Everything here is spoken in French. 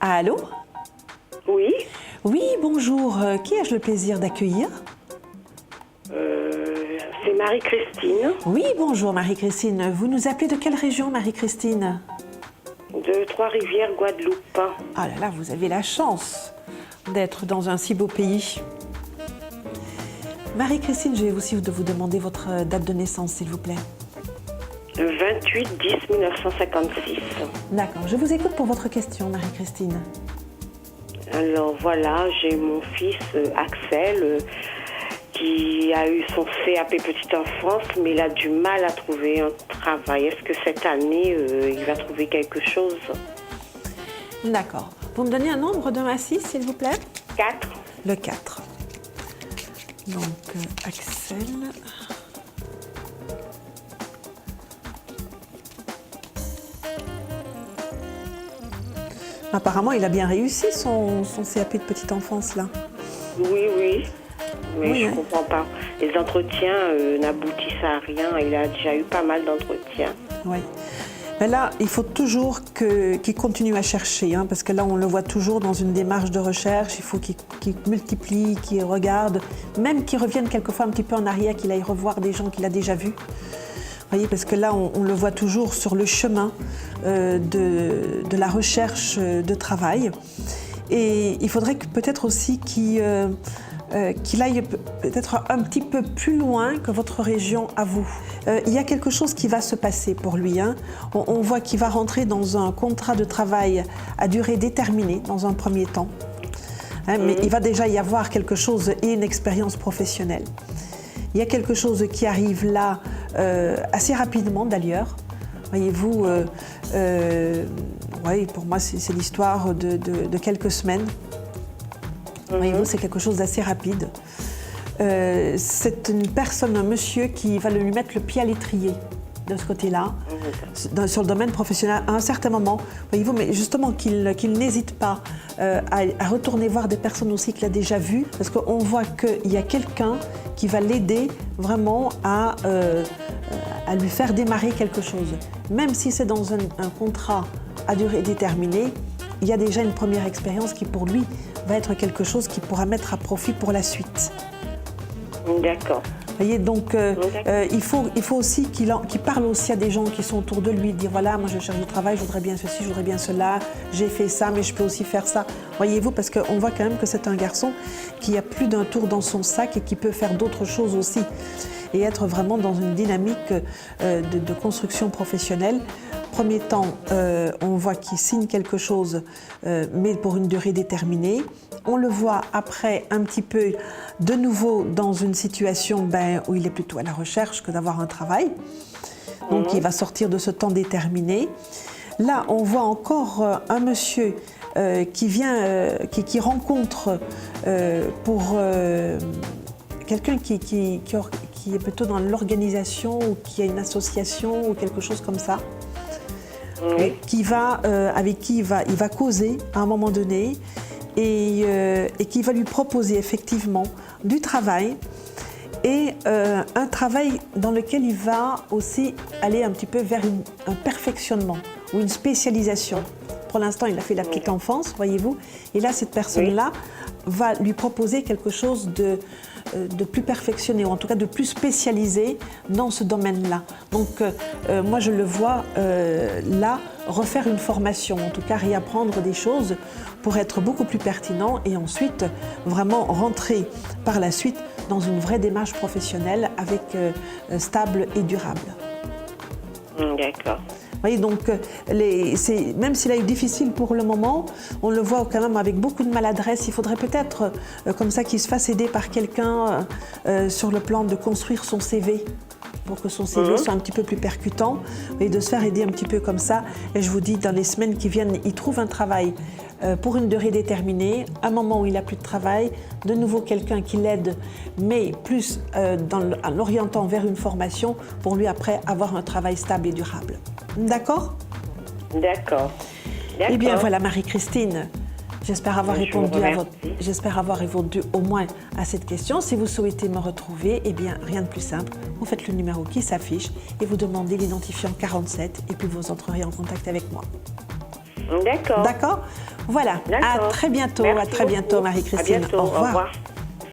Allô? Oui, Oui, bonjour. Qui ai-je le plaisir d'accueillir? c'est Marie-Christine Oui, bonjour Marie-Christine. Vous nous appelez de quelle région, Marie-Christine? de Trois-Rivières, Guadeloupe. Ah là là, vous avez la chance d'être dans un si beau pays. Marie-Christine, je vais aussi vous demander votre date de naissance, s'il vous plaît. 28-10-1956. D'accord, je vous écoute pour votre question, Marie-Christine. Alors voilà, j'ai mon fils Axel qui a eu son CAP petite enfance, mais il a du mal à trouver un travail. Est-ce que cette année, il va trouver quelque chose? D'accord. Vous me donnez un nombre de 1 à 6, s'il vous plaît? 4. Le 4. Donc, Axel. Apparemment, il a bien réussi son CAP de petite enfance, là. Oui. Mais Oui, je hein. comprends pas. Les entretiens n'aboutissent à rien. Il a déjà eu pas mal d'entretiens. Oui. Mais là, il faut toujours qu'il continue à chercher, hein, parce que là, on le voit toujours dans une démarche de recherche. Il faut qu'il multiplie, qu'il regarde, même qu'il revienne quelquefois un petit peu en arrière, qu'il aille revoir des gens qu'il a déjà vus. Vous voyez, parce que là, on le voit toujours sur le chemin de la recherche de travail. Et il faudrait peut-être aussi qu'il aille peut-être un petit peu plus loin que votre région à vous. Il y a quelque chose qui va se passer pour lui, hein. On voit qu'il va rentrer dans un contrat de travail à durée déterminée dans un premier temps. Hein, mais il va déjà y avoir quelque chose et une expérience professionnelle. Il y a quelque chose qui arrive là assez rapidement d'ailleurs. Voyez-vous, ouais, pour moi c'est l'histoire de quelques semaines. Voyez-vous, c'est quelque chose d'assez rapide. C'est une personne, un monsieur qui va lui mettre le pied à l'étrier de ce côté-là, sur le domaine professionnel à un certain moment. Voyez-vous, mais justement qu'il n'hésite pas à retourner voir des personnes aussi qu'il a déjà vues, parce qu'on voit qu'il y a quelqu'un qui va l'aider vraiment à lui faire démarrer quelque chose. Même si c'est dans un contrat à durée déterminée, il y a déjà une première expérience qui pour lui va être quelque chose qu'il pourra mettre à profit pour la suite. D'accord. Vous voyez, donc il faut aussi qu'il parle aussi à des gens qui sont autour de lui, dire voilà, moi je cherche du travail, je voudrais bien ceci, je voudrais bien cela, j'ai fait ça, mais je peux aussi faire ça. Voyez-vous, parce qu'on voit quand même que c'est un garçon qui a plus d'un tour dans son sac et qui peut faire d'autres choses aussi. Et être vraiment dans une dynamique de construction professionnelle. Premier temps, on voit qu'il signe quelque chose, mais pour une durée déterminée. On le voit après un petit peu de nouveau dans une situation où il est plutôt à la recherche que d'avoir un travail. Donc il va sortir de ce temps déterminé. Là, on voit encore un monsieur qui vient, qui rencontre pour quelqu'un qui est plutôt dans l'organisation ou qui a une association ou quelque chose comme ça. Oui. Avec qui il va causer à un moment donné et qui va lui proposer effectivement du travail et un travail dans lequel il va aussi aller un petit peu vers un perfectionnement ou une spécialisation. Pour l'instant, il a fait la petite enfance, voyez-vous, et là, cette personne-là va lui proposer quelque chose de plus perfectionné, ou en tout cas de plus spécialisé dans ce domaine-là. Donc, moi, je le vois là, refaire une formation, en tout cas réapprendre des choses pour être beaucoup plus pertinent et ensuite vraiment rentrer par la suite dans une vraie démarche professionnelle avec stable et durable. D'accord. Vous voyez, donc, même s'il a eu difficile pour le moment, on le voit quand même avec beaucoup de maladresse. Il faudrait peut-être, comme ça, qu'il se fasse aider par quelqu'un sur le plan de construire son CV, pour que son CV soit un petit peu plus percutant, et de se faire aider un petit peu comme ça. Et je vous dis, dans les semaines qui viennent, il trouve un travail pour une durée déterminée, un moment où il n'a plus de travail, de nouveau quelqu'un qui l'aide, mais plus en l'orientant vers une formation pour lui après avoir un travail stable et durable. D'accord? D'accord. Eh bien voilà Marie-Christine, j'espère avoir répondu au moins à cette question. Si vous souhaitez me retrouver, eh bien rien de plus simple, vous faites le numéro qui s'affiche et vous demandez l'identifiant 47 et puis vous entrerez en contact avec moi. D'accord. D'accord? Voilà, à D'accord. très bientôt, Merci à très bientôt beaucoup. Marie-Christine. À bientôt. Au revoir. Au revoir.